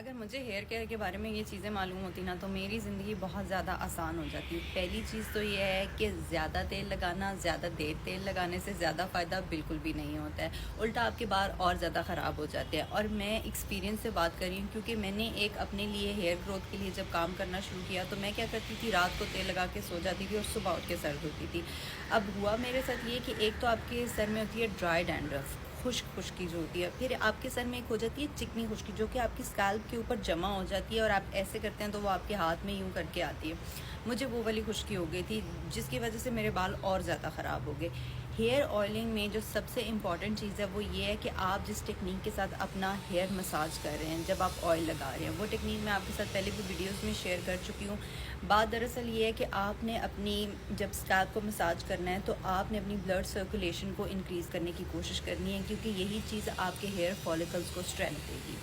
अगर मुझे hair care के बारे में ये चीज़ें मालूम होती ना तो मेरी ज़िंदगी बहुत ज़्यादा आसान हो जाती। पहली चीज़ तो ये है कि ज़्यादा तेल लगाना, ज़्यादा देर तेल लगाने से ज़्यादा फ़ायदा बिल्कुल भी नहीं होता है, उल्टा आपके बाल और ज़्यादा ख़राब हो जाते हैं। और मैं एक्सपीरियंस से बात कर रही हूँ क्योंकि मैंने एक अपने लिए हेयर ग्रोथ के लिए जब काम करना शुरू किया तो मैं क्या करती थी, रात को तेल लगा के सो जाती थी और सुबह उठ के सर धोती थी। अब हुआ मेरे साथ ये कि एक तो आपके सर में होती है ड्राई डैंड्रफ, खुश्की जो होती है, फिर आपके सर में एक हो जाती है चिकनी खुश्की जो कि आपकी स्कैल्प के ऊपर जमा हो जाती है और आप ऐसे करते हैं तो वो आपके हाथ में यूं करके आती है। मुझे वो वाली खुश्की हो गई थी जिसकी वजह से मेरे बाल और ज़्यादा ख़राब हो गए। हेयर ऑयलिंग में जो सबसे इम्पॉर्टेंट चीज़ है वो ये है कि आप जिस टेक्निक के साथ अपना हेयर मसाज कर रहे हैं, जब आप ऑयल लगा रहे हैं, वो टेक्निक मैं आपके साथ पहले भी वीडियोस में शेयर कर चुकी हूँ। बात दरअसल ये है कि आपने अपनी जब स्कैल्प को मसाज करना है तो आपने अपनी ब्लड सर्कुलेशन को इंक्रीज़ करने की कोशिश करनी है क्योंकि यही चीज़ आपके हेयर फॉलिकल्स को स्ट्रेंथ देगी।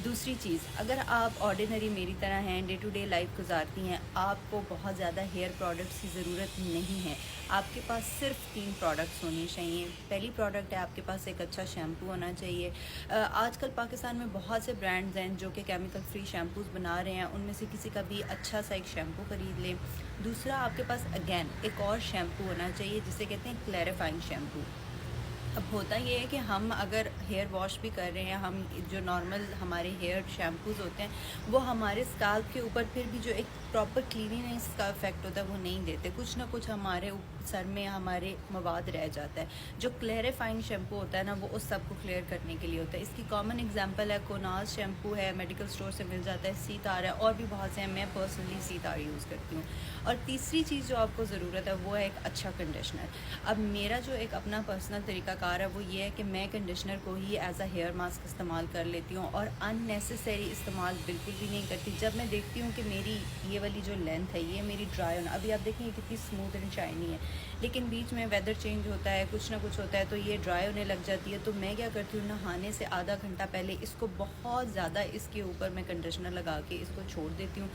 दूसरी चीज़, अगर आप ऑर्डिनरी मेरी तरह हैं, डे टू डे लाइफ गुजारती हैं, आपको बहुत ज़्यादा हेयर प्रोडक्ट्स की ज़रूरत नहीं है। आपके पास सिर्फ 3 प्रोडक्ट्स होने चाहिए। पहली प्रोडक्ट है आपके पास एक अच्छा शैम्पू होना चाहिए। आजकल पाकिस्तान में बहुत से ब्रांड्स हैं जो कि केमिकल फ्री शैम्पूज़ बना रहे हैं, उनमें से किसी का भी अच्छा सा एक शैम्पू ख़रीद लें। दूसरा, आपके पास अगेन एक और शैम्पू होना चाहिए जिसे कहते हैं क्लैरिफाइंग शैम्पू। अब होता ये है कि हम अगर हेयर वॉश भी कर रहे हैं, हम जो नॉर्मल हमारे हेयर शैम्पूज़ होते हैं वो हमारे स्काल्प के ऊपर फिर भी जो एक प्रॉपर क्लीनिनेस का इफेक्ट होता है वो नहीं देते, कुछ ना कुछ हमारे सर में हमारे मवाद रह जाता है। जो क्लैरिफाइंग शैम्पू होता है ना वो उस सब को क्लियर करने के लिए होता है। इसकी कॉमन एग्जांपल है कोनाज शैम्पू है, मेडिकल स्टोर से मिल जाता है, सीतार है और भी बहुत से हैं। मैं पर्सनली सीतार यूज़ करती हूँ। और तीसरी चीज़ जो आपको ज़रूरत है वो है एक अच्छा कंडीशनर। अब मेरा जो एक अपना पर्सनल तरीक़ाकार है वो ये है कि मैं कंडीशनर को ही एज अ हेयर मास्क इस्तेमाल कर लेती हूँ और अननेसेसरी इस्तेमाल बिल्कुल भी नहीं करती। जब मैं देखती हूँ कि मेरी ये वाली जो लेंथ है ये मेरी ड्राई होना, अभी आप देखें कितनी स्मूथ एंड शाइनी है, लेकिन बीच में वेदर चेंज होता है, कुछ ना कुछ होता है तो ये ड्राई होने लग जाती है। तो मैं क्या करती हूँ, नहाने से आधा घंटा पहले इसको बहुत ज़्यादा इसके ऊपर मैं कंडीशनर लगा के इसको छोड़ देती हूँ।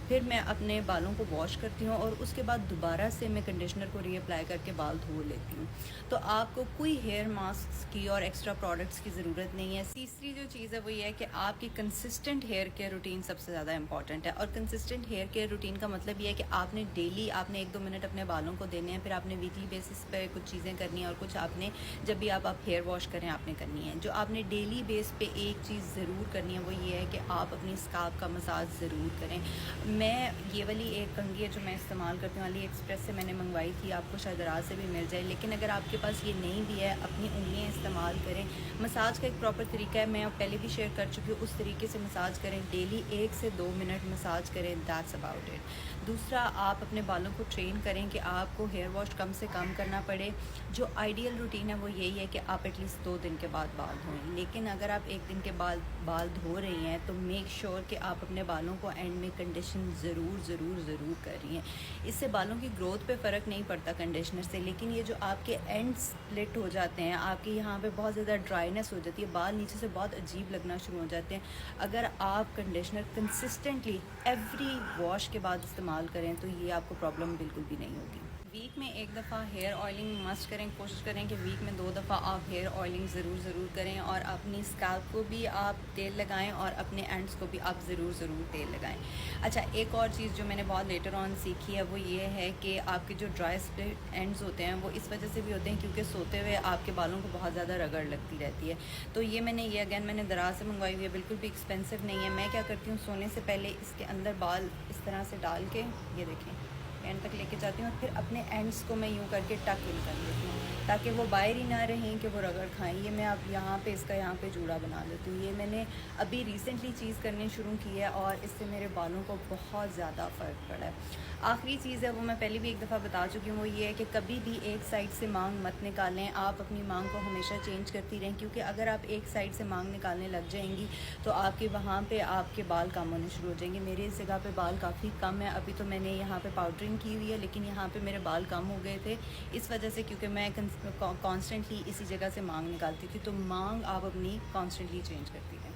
फिर मैं अपने बालों को वॉश करती हूँ और उसके बाद दोबारा से मैं कंडीशनर को रीअप्लाई करके बाल धो लेती हूँ। तो आपको कोई हेयर मास्क की और एक्स्ट्रा प्रोडक्ट्स की ज़रूरत नहीं है। तीसरी जो चीज़ है वो ये है कि आपकी कंसिस्टेंट हेयर केयर रूटीन सबसे ज़्यादा इंपॉर्टेंट है। और कंसिस्टेंट हेयर केयर रूटीन का मतलब ये है कि आपने डेली आपने 1-2 मिनट अपने बालों को देने हैं, फिर आपने वीकली बेसिस पे कुछ चीज़ें करनी है और कुछ आपने जब भी आप हेयर वॉश करें आपने करनी है। जो आपने डेली बेस पे एक चीज़ ज़रूर करनी है वो ये है कि आप अपनी स्काल्प का मसाज ज़रूर करें। मैं ये वाली एक कंघी है जो मैं इस्तेमाल करती हूँ, अली एक्सप्रेस से मैंने मंगवाई थी, आपको शायद राज से भी मिल जाए, लेकिन अगर आपके पास ये नहीं भी है अपनी उंगलियाँ इस्तेमाल करें। मसाज का एक प्रॉपर तरीका है, मैं पहले भी शेयर कर चुकी हूँ, उस तरीके से मसाज करें। डेली 1 से 2 मिनट मसाज करें, दैट्स अबाउट इट। दूसरा, आप अपने बालों को ट्रेन करें कि आपको हेयर वॉश कम से कम करना पड़े। जो आइडियल रूटीन है वो यही है कि आप एटलीस्ट 2 दिन के बाद बाल धोएं, लेकिन अगर आप 1 दिन के बाद बाल धो रही हैं तो मेक श्योर कि आप अपने बालों को एंड में कंडीशन ज़रूर कर रही हैं। इससे बालों की ग्रोथ पे फ़र्क नहीं पड़ता कंडीशनर से, लेकिन ये जो आपके एंड स्प्लिट हो जाते हैं, आपके यहाँ पे बहुत ज़्यादा ड्राइनेस हो जाती है, बाल नीचे से बहुत अजीब लगना शुरू हो जाते हैं, अगर आप कंडीशनर कंसिस्टेंटली एवरी वॉश के बाद इस्तेमाल करें तो ये आपको प्रॉब्लम बिल्कुल भी नहीं होगी। वीक में 1 दफ़ा हेयर ऑयलिंग मस्ट करें, कोशिश करें कि वीक में 2 दफ़ा आप हेयर ऑयलिंग ज़रूर करें और अपनी स्कैल्प को भी आप तेल लगाएं और अपने एंड्स को भी आप ज़रूर तेल लगाएं। अच्छा, एक और चीज़ जो मैंने बहुत लेटर ऑन सीखी है वो ये है कि आपके जो ड्राई स्प्लिट एंड्स होते हैं वो इस वजह से भी होते हैं क्योंकि सोते हुए आपके बालों को बहुत ज़्यादा रगड़ लगती रहती है। तो ये मैंने दराज से मंगवाई हुई है, बिल्कुल भी एक्सपेंसिव नहीं है। मैं क्या करती हूँ, सोने से पहले इसके अंदर बाल इस तरह से डाल के, ये देखें, एंड तक लेके जाती हूँ और फिर अपने एंड्स को मैं यूँ करके टक इन कर लेती हूँ ताकि वो बाहर ही ना रहें कि वो रगड़ खाएं। ये मैं अब यहाँ पे इसका यहाँ पे जूड़ा बना लेती हूँ। ये मैंने अभी रिसेंटली चीज़ करनी शुरू की है और इससे मेरे बालों को बहुत ज़्यादा फ़र्क पड़ा है। आखिरी चीज़ है वो मैं पहले भी एक दफ़ा बता चुकी हूँ, वो ये है कि कभी भी एक साइड से मांग मत निकालें। आप अपनी मांग को हमेशा चेंज करती रहें क्योंकि अगर आप एक साइड से मांग निकालने लग जाएंगी तो आपके वहाँ पे आपके बाल कम होने शुरू हो जाएंगे। मेरे इस जगह पे बाल काफ़ी कम है, अभी तो मैंने यहाँ पे पाउडरिंग की हुई है, लेकिन यहाँ पे मेरे बाल कम हो गए थे इस वजह से क्योंकि मैं कॉन्स्टेंटली इसी जगह से मांग निकालती थी। तो मांग आप अपनी कॉन्स्टेंटली चेंज करती हैं।